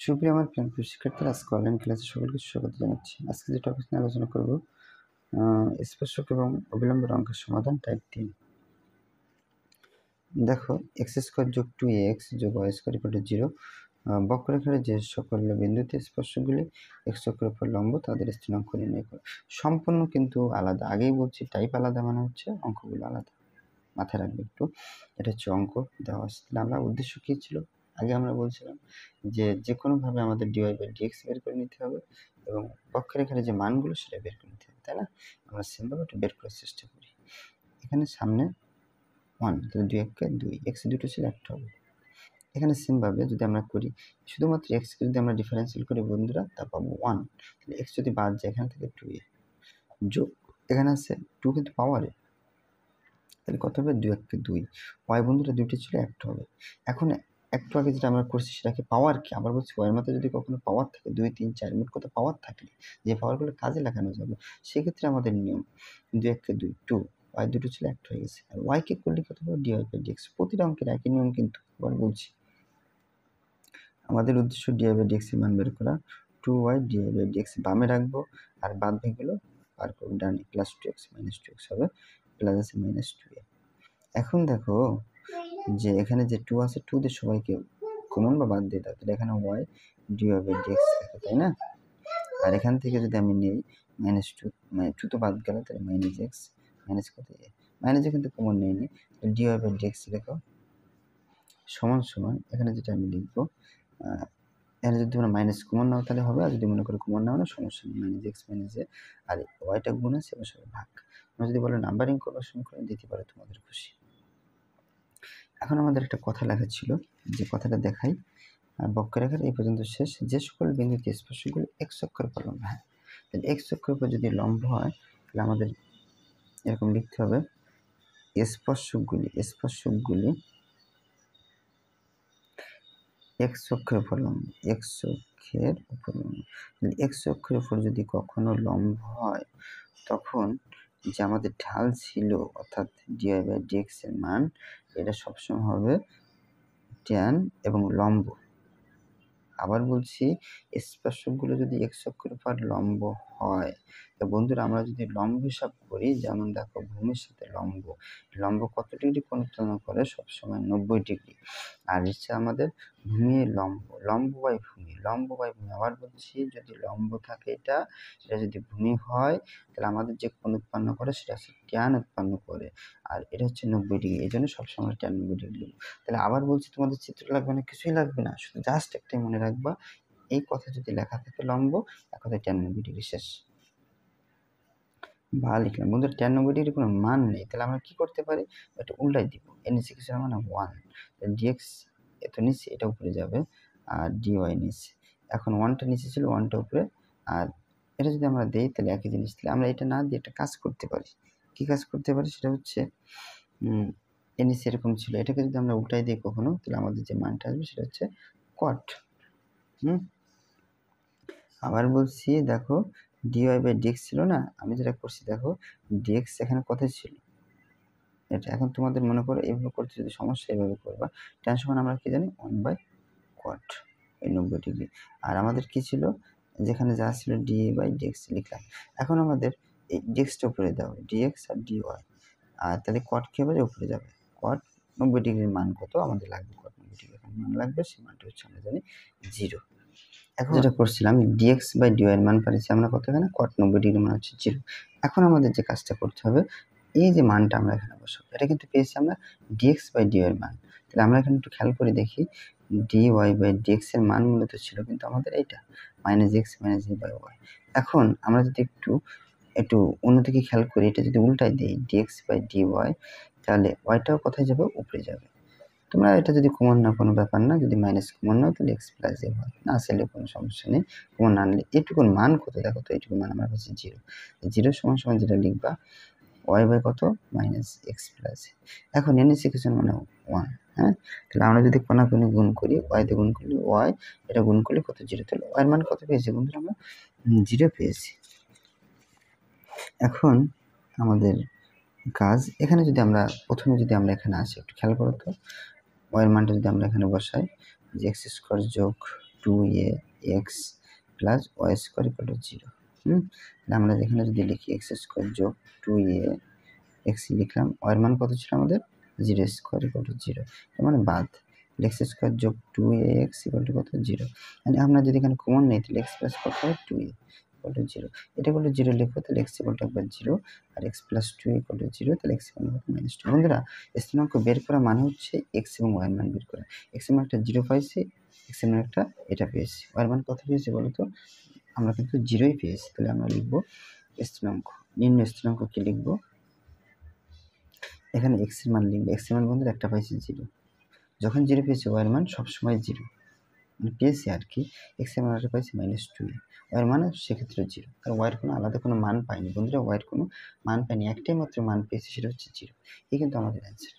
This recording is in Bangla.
সুপ্রিয় আমার প্রিয় শিক্ষার্থীরা, আজকে অনলাইন ক্লাসে সকলকে স্বাগত জানাচ্ছি। আজকে যে টপিক নিয়ে আলোচনা করব, স্পর্শক এবং অবিলম্বের অঙ্কের সমাধান টাইপ 3। দেখো, এক্স স্কোয়ার যোগ 2x যোগ ওয়াই স্কোয়ার ইকুয়াল টু 0। বক্ররেখার যে সকল বিন্দুতে স্পর্শকগুলি এক্স অক্ষের উপর লম্ব তাদের স্থানাঙ্ক নির্ণয় করো। সম্পূর্ণ কিন্তু আলাদা, আগেই বলছি টাইপ আলাদা মানে হচ্ছে অঙ্কগুলো আলাদা, মাথায় রাখবে একটু। এটা হচ্ছে অঙ্ক দেওয়া আছে। তাহলে আমরা উদ্দেশ্য কী ছিল, আগে আমরা বলছিলাম যে কোনোভাবে আমাদের ডিওয়াই বাই ডিএক্স বের করে নিতে হবে এবং বক্ররেখার যে মানগুলো সেটা বের করে নিতে হবে, তাই না? আমরা সেমভাবে একটু বের করার চেষ্টা করি। এখানে সামনে 1, তাহলে 2 1 2, এক্স দুটো ছিল একটা হবে। এখানে সেমভাবে যদি আমরা করি, শুধুমাত্র এক্সকে যদি আমরা ডিফারেন্সিয়েট করি বন্ধুরা, তা পাবো 1। তাহলে এক্স যদি বাদ যায় এখান থেকে 2 যোগ এখানে আছে 2 কিন্তু পাওয়ারে, তাহলে কত হবে 2 1 2। ওয়াই বন্ধুরা দুটি ছিল একটা হবে। এখন একটু আগে যেটা আমরা করছি সেটাকে পাওয়ার কি, আবার বলছি ওয়াইয়ের মধ্যে যদি কখনো পাওয়ার থাকে 2 3 4 মোট কত পাওয়ার থাকলে যে পাওয়ারগুলো কাজে লাগানো যাবে, সেক্ষেত্রে আমাদের নিয়ম 2 1 2 2, ওয়াই দুটো ছিল একটা হয়ে গেছে। আর ওয়াইকে করলে কত হবে ডিওয়াই বাই ডিএক্স। প্রতিটা অঙ্কের একই নিয়ম, কিন্তু আবার বলছি আমাদের উদ্দেশ্য ডিওয়াই বাই ডিএক্স এর মান বের করা। 2y ডিওয়াই বাই ডিএক্স বামে রাখবো আর বাদ বাকিগুলো পার করব ডানে, প্লাস 2x মাইনাস 2x হবে, প্লাস আছে মাইনাস 2a। এখন দেখো যে এখানে যে 2 আছে, 2 দিয়ে সবাইকে কমন বা বাদ দিয়ে দাও, তাহলে এখানে y ডিওয়াই বাই ডিএক্স থাকে, তাই না? আর এখান থেকে যদি আমি নেই মাইনাস 2, মানে 2 তো বাদ গেল, তাহলে মাইনাস এক্স মাইনাস কত এ, মাইনাসে কিন্তু কমন নেইনি, ডিওয়াই বাই ডিএক্স লেখো সমান সমান, এখানে যেটা আমি লিখবো, এখানে যদি তোমরা মাইনাস কমন নাও তাহলে হবে, আর যদি মনে করো কমন নাও না সমস্যা নেই, মাইনাস এক্স মাইনাস এ, আর ওয়াইটা গুণ আছে এবং সবাই ভাগ। তোমরা যদি বলো নাম্বারিং করবার সমীকরণ দিতে পারো, তোমাদের খুশি। এখন আমাদের একটা কথা লেখা ছিল, যে কথাটা দেখাই। বক্ররেখার এই পর্যন্ত শেষ, যে সকল বিন্দুতে স্পর্শকগুলি এক্স অক্ষের উপর লম্ব, হ্যাঁ, তাহলে এক্স অক্ষের উপর যদি লম্ব হয় তাহলে আমাদের এরকম লিখতে হবে, স্পর্শকগুলি এক্স অক্ষের উপর লম্ব, এক্স অক্ষের উপর লম্ব। এক্স অক্ষের উপর যদি কখনো লম্ব হয়, তখন যে আমাদের ঢাল ছিল অর্থাৎ ডিওয়াই বাই ডিএক্স এর মান, এটা সবসময় হবে ট্যান এবং লম্ব। আবার বলছি, স্পর্শকগুলো যদি এক্স অক্ষের উপর লম্ব হয়, তো বন্ধুরা আমরা যদি লম্ব হিসাব করি, যেমন দেখো ভূমির সাথে লম্ব কত ডিগ্রি কোণ উৎপন্ন করে, সবসময় 90 ডিগ্রি। আর হচ্ছে আমাদের ভূমি লম্ব বাই ভূমি। আবার বলছি, যদি লম্ব থাকে এটা যদি ভূমি হয়, তাহলে আমাদের যে কোণ উৎপন্ন করে সেটা হচ্ছে ট্যান উৎপন্ন করে, আর এটা হচ্ছে 90 ডিগ্রি, এই জন্য সবসময় ট্যান 90 ডিগ্রি। তাহলে আবার বলছি, তোমাদের চিত্র লাগবে না, কিছুই লাগবে না, শুধু জাস্ট একটাই মনে রাখবা, এই কথা যদি লেখা থাকে লম্ব, এক কথায় ট্যান 90 ডিগ্রি, শেষ। বা লিখলাম বন্ধুরা, ট্যান 90 ডিগ্রি কোনো মান নেই, তাহলে আমরা কি করতে পারি, এটা উল্টাই দিব, এর নিচে কিছু মানে 1, ডিএক্স এত নিচে, এটা উপরে যাবে, আর ডিওয়াই নিচে। এখন 1টা নিচে ছিল, 1টা উপরে, আর এটা যদি আমরা দেই তাহলে একই জিনিস। তাহলে আমরা এটা না দিয়ে একটা কাজ করতে পারি। কি কাজ করতে পারি, সেটা হচ্ছে এর নিচে এরকম ছিল, এটাকে যদি আমরা উল্টাই দিই কখনো, তাহলে আমাদের যে মানটা আসবে সেটা হচ্ছে কট। আবার বলছি, দেখো ডিওয়াই বাই ডিএক্স ছিল না, আমি যেটা করছি দেখো, ডিএক্স এখানে কত ছিল এটা। এখন তোমাদের মনে করো এইভাবে করতে যদি সমস্যা, এইভাবে করবা। ট্যান সমান আমরা কি জানি 1 বাই কট, এই 90 ডিগ্রি। আর আমাদের কি ছিল, যেখানে যা ছিল ডি বাই ডিএক্স লিখলাম। এখন আমাদের এই ডিএক্সটা উপরে দাও, ডিএক্স আর ডিওয়াই, আর তাহলে কট কি হবে, উপরে যাবে। কট 90 ডিগ্রির মান কত আমাদের লাগবে, কট 90 ডিগ্রির মান লাগবে, সেই মানটা হচ্ছে আমরা জানি 0। এখন যেটা করছিলাম, ডিএক্স বাই ডিওয়াই এর মান পাচ্ছি আমরা কত, এখানে কট 90 ডিগ্রি মান হচ্ছে 0। এখন আমাদের যে কাজটা করতে হবে, এই যে মানটা আমরা এখানে বসাবো, এটা কিন্তু পেয়েছি আমরা ডিএক্স বাই ডিওয়াই এর মান। তাহলে আমরা এখানে একটু খেয়াল করে দেখি, ডিওয়াই বাই ডিএক্স এর মান মূলত ছিল কিন্তু আমাদের এইটা minus x minus a by y. এখন আমরা যদি একটু অন্যদিকে খেয়াল করি, এটা যদি উল্টাই দিই ডিএক্স বাই ডিওয়াই, তাহলে ওয়াইটাও কোথায় যাবে, উপরে যাবে। তোমরা এটা যদি কমন না, কোনো ব্যাপার না, যদি মাইনাস কমন নাও তাহলে এক্স প্লাস এ হয়, না আসলে কোনো সমস্যা নেই। কমন না আনলে এটুকুর মান কত দেখো তো, এটুকুর মান আমার কাছে 0। 0 সমান সমান যেটা লিখবা ওয়াই বাই কত, মাইনাস এক্স প্লাস এ। এখন এন ইকুয়েশন মানে 1, হ্যাঁ। তাহলে আমরা যদি কোনাকুনি গুণ করি, ওয়াই দিয়ে গুণ করলে ওয়াই, এটা গুণ করলে কত 0, তাহলে ওয়াইয়ের মান কত পেয়েছি বন্ধুরা, আমরা 0 পেয়েছি। এখন আমাদের কাজ, এখানে যদি আমরা প্রথমে যদি আমরা এখানে আসি, একটু খেয়াল করো তো, ওয়াইয়ের মানটা যদি আমরা এখানে বসাই, যে এক্স স্কোয়ার যোগ 2a x plus y square equal to 0। আমরা এখানে যদি লিখি এক্স স্কোয়ার যোগ 2a এক্স লিখলাম, ওয়ার মান কত ছিল আমাদের 0 স্কোয়ার ইকুয়াল টু 0, তার মানে বাদ এক্স স্কোয়ার যোগ 2a এক্স ইকুয়াল টু কত 0। মানে আমরা যদি এখানে কমন নেই তাহলে এক্স প্লাস কত হয় 2a ইকুয়াল টু 0, এটা ইকুয়াল টু 0 লিখবো, তাহলে এক্স ইকুয়াল টু একবার 0 আর এক্স প্লাস 2 ইকুয়াল টু 0, তাহলে এক্স ইকুয়াল টু মাইনাস 2। বন্ধুরা স্থানাঙ্ক বের করা মানে হচ্ছে এক্স এবং ওয়াই মান বের করা। এক্স এর মান একটা 0 পাইছি, এক্স এর মান একটা এটা পেয়েছি, ওয়াই মান কত পেয়েছি বলো তো, আমরা কিন্তু 0ই পেয়েছি। তাহলে আমরা লিখবো স্থানাঙ্ক, নির্ণয় স্থানাঙ্ক কি লিখবো, এখানে এক্স এর মান লিখবো, এক্স এর মান বন্ধুরা একটা পাইছি 0, যখন 0 পেয়েছি ওয়াই এর মান সবসময় 0 মানে পেয়েছি আর কি। এক্স এর মান একটা পাইছি -2, ওয়াই মান সেক্ষেত্রে 0, আর ওয়াইয়ের কোনো আলাদা কোনো মান পাইনি বন্ধুরা, ওয়াইয়ের কোনো মান পাইনি, একটাই মাত্র মান পেয়েছি সেটা হচ্ছে 0। এই কিন্তু আমাদের অ্যান্সার।